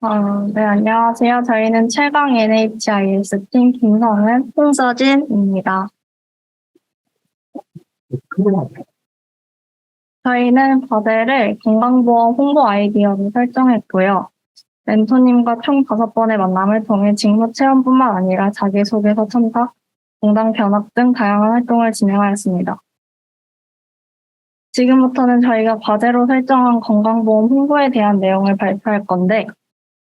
네, 안녕하세요. 저희는 최강 NHIS 팀 김성은, 홍서진입니다. 저희는 과제를 건강보험 홍보 아이디어로 설정했고요. 멘토님과 총 5번의 만남을 통해 직무 체험뿐만 아니라 자기소개서 첨삭, 공당 견학 등 다양한 활동을 진행하였습니다. 지금부터는 저희가 과제로 설정한 건강보험 홍보에 대한 내용을 발표할 건데,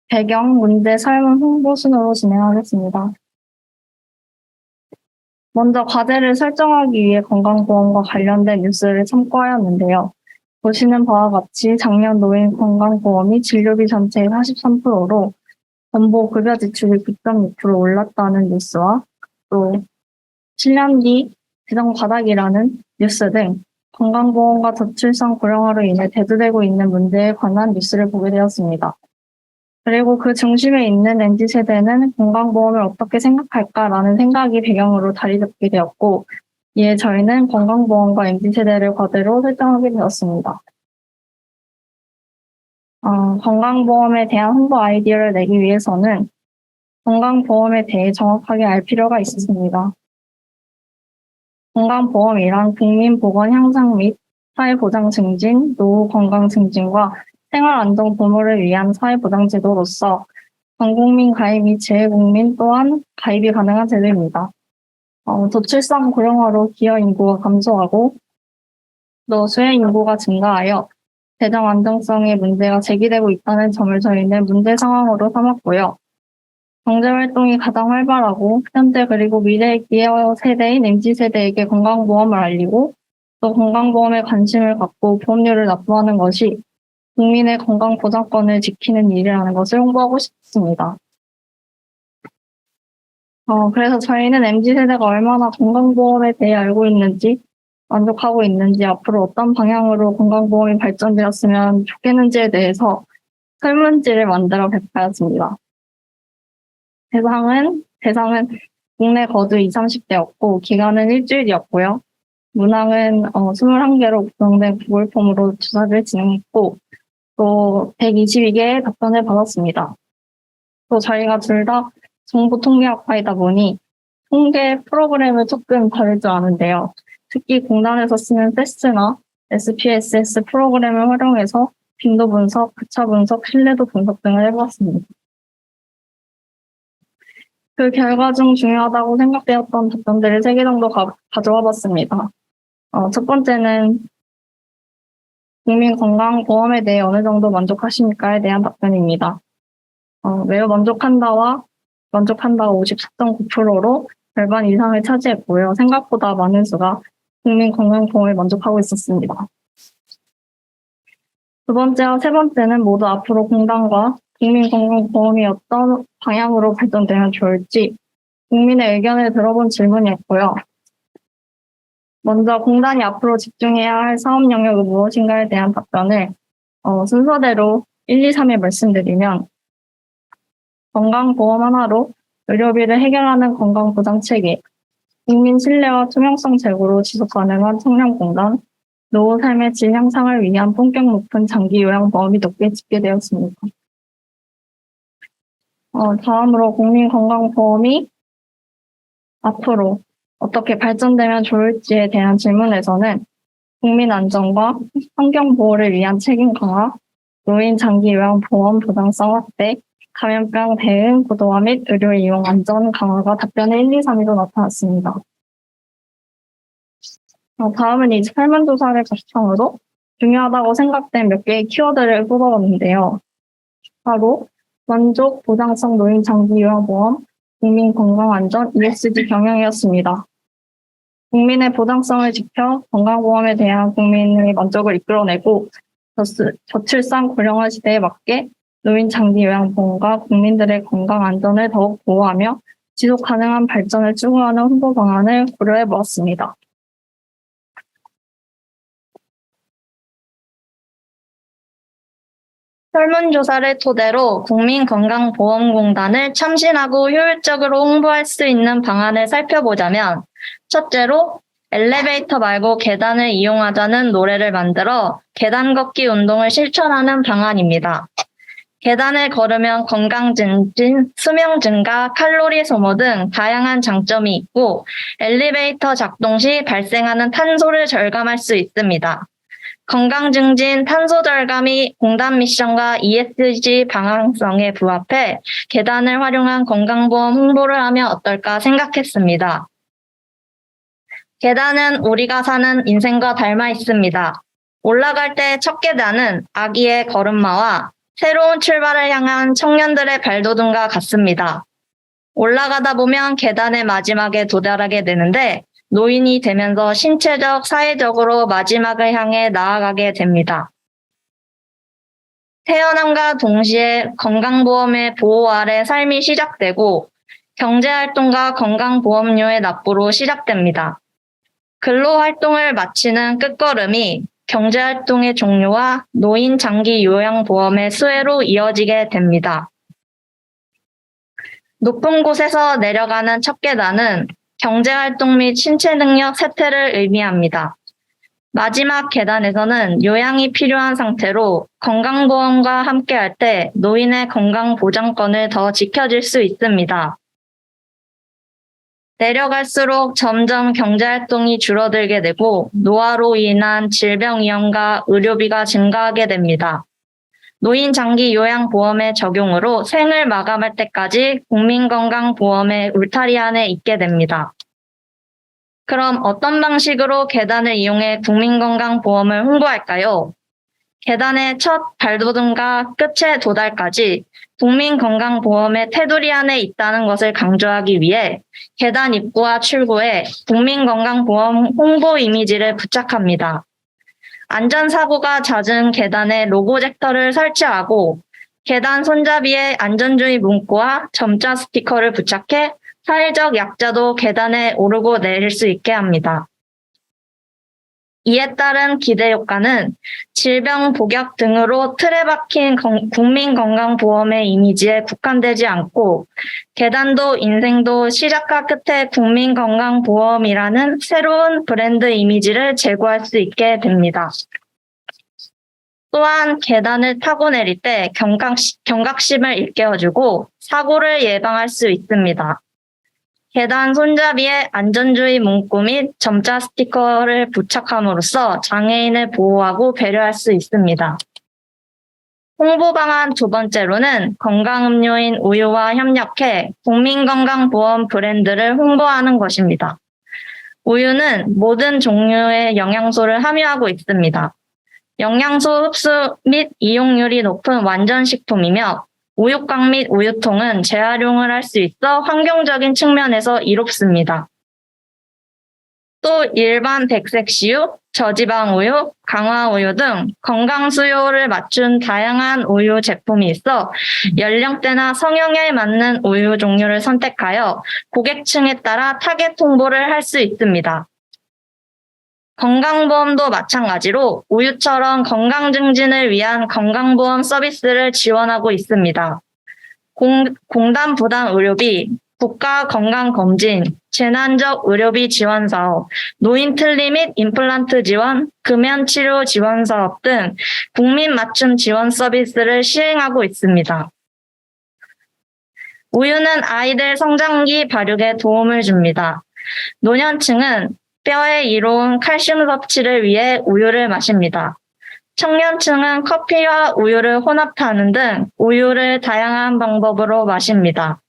배경, 문제, 설문, 홍보 순으로 진행하겠습니다. 먼저 과제를 설정하기 위해 건강보험과 관련된 뉴스를 참고하였는데요. 보시는 바와 같이 작년 노인 건강보험이 진료비 전체의 43%로 전보 급여 지출이 9.6% 올랐다는 뉴스와 또 7년 뒤 재정 바닥이라는 뉴스 등 건강보험과 저출산 고령화로 인해 대두되고 있는 문제에 관한 뉴스를 보게 되었습니다. 그리고 그 중심에 있는 MZ세대는 건강보험을 어떻게 생각할까라는 생각이 배경으로 자리 잡게 되었고, 이에 저희는 건강보험과 MZ세대를 과제로 설정하게 되었습니다. 건강보험에 대한 홍보 아이디어를 내기 위해서는 건강보험에 대해 정확하게 알 필요가 있습니다. 건강보험이란 국민보건 향상 및 사회보장 증진, 노후 건강 증진과 생활안정 도모를 위한 사회보장제도로서 전국민 가입 및 재외국민 또한 가입이 가능한 제도입니다. 저출산 고령화로 기여 인구가 감소하고 또 수혜 인구가 증가하여 재정 안정성에 문제가 제기되고 있다는 점을 저희는 문제 상황으로 삼았고요. 경제활동이 가장 활발하고 현재 그리고 미래의 기여 세대인 MZ세대에게 건강보험을 알리고 또 건강보험에 관심을 갖고 보험료를 납부하는 것이 국민의 건강보장권을 지키는 일이라는 것을 홍보하고 싶습니다. 그래서 저희는 MZ세대가 얼마나 건강보험에 대해 알고 있는지, 만족하고 있는지, 앞으로 어떤 방향으로 건강보험이 발전되었으면 좋겠는지에 대해서 설문지를 만들어 배포하였습니다. 대상은 국내 거주 20, 30대였고, 기간은 일주일이었고요. 문항은 21개로 구성된 구글 폼으로 조사를 진행했고, 또 122개의 답변을 받았습니다. 또 저희가 둘 다 정보통계학과이다 보니 통계 프로그램을 조금 다룰 줄 아는데요. 특히 공단에서 쓰는 세스나 SPSS 프로그램을 활용해서 빈도 분석, 교차 분석, 신뢰도 분석 등을 해보았습니다. 그 결과 중 중요하다고 생각되었던 답변들을 3개 정도 가져와 봤습니다. 첫 번째는 국민건강보험에 대해 어느 정도 만족하십니까에 대한 답변입니다. 매우 만족한다가 54.9%로 절반 이상을 차지했고요. 생각보다 많은 수가 국민건강보험을 만족하고 있었습니다. 두 번째와 세 번째는 모두 앞으로 공단과 국민건강보험이 어떤 방향으로 발전되면 좋을지 국민의 의견을 들어본 질문이었고요. 먼저 공단이 앞으로 집중해야 할 사업 영역은 무엇인가에 대한 답변을 순서대로 1, 2, 3에 말씀드리면 건강보험 하나로 의료비를 해결하는 건강보장체계, 국민 신뢰와 투명성 제고로 지속 가능한 청년공단, 노후 삶의 질 향상을 위한 품격 높은 장기 요양보험이 높게 집계되었습니다. 다음으로 국민건강보험이 앞으로 어떻게 발전되면 좋을지에 대한 질문에서는 국민 안전과 환경 보호를 위한 책임 강화, 노인 장기 요양보험 보장성 확대, 감염병 대응 고도화 및 의료 이용 안전 강화가 답변의 1, 2, 3위로 나타났습니다. 다음은 이제 설문조사를 바탕으로 중요하다고 생각된 몇 개의 키워드를 뽑아봤는데요. 바로 만족, 보장성 노인 장기 요양보험, 국민 건강안전, ESG 경영이었습니다. 국민의 보장성을 지켜 건강보험에 대한 국민의 만족을 이끌어내고 저출산 고령화 시대에 맞게 노인 장기 요양보험과 국민들의 건강 안전을 더욱 보호하며 지속 가능한 발전을 추구하는 홍보 방안을 고려해 보았습니다. 설문조사를 토대로 국민건강보험공단을 참신하고 효율적으로 홍보할 수 있는 방안을 살펴보자면, 첫째로 엘리베이터 말고 계단을 이용하자는 노래를 만들어 계단 걷기 운동을 실천하는 방안입니다. 계단을 걸으면 건강 증진, 수명 증가, 칼로리 소모 등 다양한 장점이 있고 엘리베이터 작동 시 발생하는 탄소를 절감할 수 있습니다. 건강 증진, 탄소 절감이 공단 미션과 ESG 방향성에 부합해 계단을 활용한 건강보험 홍보를 하면 어떨까 생각했습니다. 계단은 우리가 사는 인생과 닮아 있습니다. 올라갈 때 첫 계단은 아기의 걸음마와 새로운 출발을 향한 청년들의 발돋움과 같습니다. 올라가다 보면 계단의 마지막에 도달하게 되는데 노인이 되면서 신체적, 사회적으로 마지막을 향해 나아가게 됩니다. 태어남과 동시에 건강보험의 보호 아래 삶이 시작되고 경제활동과 건강보험료의 납부로 시작됩니다. 근로활동을 마치는 끝걸음이 경제활동의 종료와 노인 장기 요양보험의 수혜로 이어지게 됩니다. 높은 곳에서 내려가는 첫 계단은 경제활동 및 신체능력 쇠퇴를 의미합니다. 마지막 계단에서는 요양이 필요한 상태로 건강보험과 함께할 때 노인의 건강보장권을 더 지켜줄 수 있습니다. 내려갈수록 점점 경제활동이 줄어들게 되고 노화로 인한 질병 위험과 의료비가 증가하게 됩니다. 노인 장기 요양보험의 적용으로 생을 마감할 때까지 국민건강보험의 울타리 안에 있게 됩니다. 그럼 어떤 방식으로 계단을 이용해 국민건강보험을 홍보할까요? 계단의 첫 발돋움과 끝의 도달까지 국민건강보험의 테두리 안에 있다는 것을 강조하기 위해 계단 입구와 출구에 국민건강보험 홍보 이미지를 부착합니다. 안전사고가 잦은 계단에 로고젝터를 설치하고 계단 손잡이에 안전주의 문구와 점자 스티커를 부착해 사회적 약자도 계단에 오르고 내릴 수 있게 합니다. 이에 따른 기대 효과는 질병, 복약 등으로 틀에 박힌 국민건강보험의 이미지에 국한되지 않고 계단도 인생도 시작과 끝에 국민건강보험이라는 새로운 브랜드 이미지를 제고할 수 있게 됩니다. 또한 계단을 타고 내릴 때 경각심을 일깨워주고 사고를 예방할 수 있습니다. 계단 손잡이에 안전주의 문구 및 점자 스티커를 부착함으로써 장애인을 보호하고 배려할 수 있습니다. 홍보 방안 두 번째로는 건강음료인 우유와 협력해 국민건강보험 브랜드를 홍보하는 것입니다. 우유는 모든 종류의 영양소를 함유하고 있습니다. 영양소 흡수 및 이용률이 높은 완전식품이며 우유곽 및 우유통은 재활용을 할 수 있어 환경적인 측면에서 이롭습니다. 또 일반 백색씨유, 저지방 우유, 강화 우유 등 건강 수요를 맞춘 다양한 우유 제품이 있어 연령대나 성형에 맞는 우유 종류를 선택하여 고객층에 따라 타겟 홍보를 할 수 있습니다. 건강보험도 마찬가지로 우유처럼 건강 증진을 위한 건강보험 서비스를 지원하고 있습니다. 공단 부담 의료비, 국가 건강검진, 재난적 의료비 지원 사업, 노인 틀니 및 임플란트 지원, 금연치료 지원 사업 등 국민 맞춤 지원 서비스를 시행하고 있습니다. 우유는 아이들 성장기 발육에 도움을 줍니다. 노년층은 뼈에 이로운 칼슘 섭취를 위해 우유를 마십니다. 청년층은 커피와 우유를 혼합하는 등 우유를 다양한 방법으로 마십니다.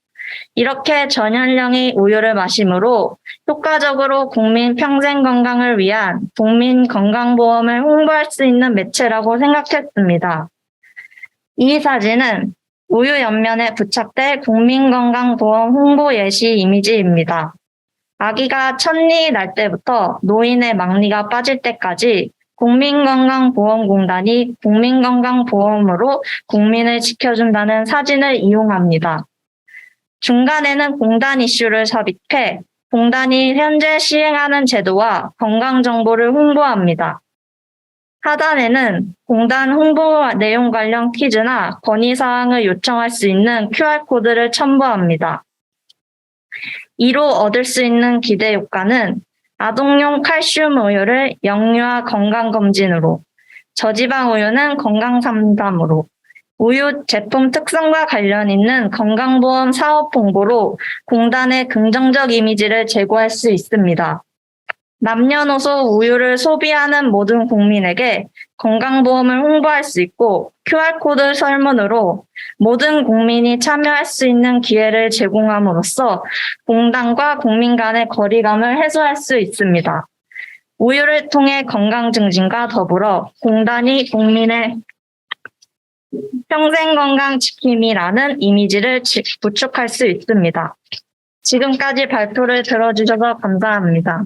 이렇게 전 연령이 우유를 마심으로 효과적으로 국민 평생 건강을 위한 국민 건강보험을 홍보할 수 있는 매체라고 생각했습니다. 이 사진은 우유 옆면에 부착될 국민건강보험 홍보 예시 이미지입니다. 아기가 첫니 날 때부터 노인의 막니가 빠질 때까지 국민건강보험공단이 국민건강보험으로 국민을 지켜준다는 사진을 이용합니다. 중간에는 공단 이슈를 삽입해 공단이 현재 시행하는 제도와 건강정보를 홍보합니다. 하단에는 공단 홍보 내용 관련 퀴즈나 건의사항을 요청할 수 있는 QR코드를 첨부합니다. 이로 얻을 수 있는 기대 효과는 아동용 칼슘 우유를 영유아 건강검진으로, 저지방 우유는 건강상담으로, 우유 제품 특성과 관련 있는 건강보험 사업 홍보로 공단의 긍정적 이미지를 제고할 수 있습니다. 남녀노소 우유를 소비하는 모든 국민에게 건강보험을 홍보할 수 있고 QR코드 설문으로 모든 국민이 참여할 수 있는 기회를 제공함으로써 공단과 국민 간의 거리감을 해소할 수 있습니다. 우유를 통해 건강 증진과 더불어 공단이 국민의 평생 건강 지킴이라는 이미지를 구축할 수 있습니다. 지금까지 발표를 들어주셔서 감사합니다.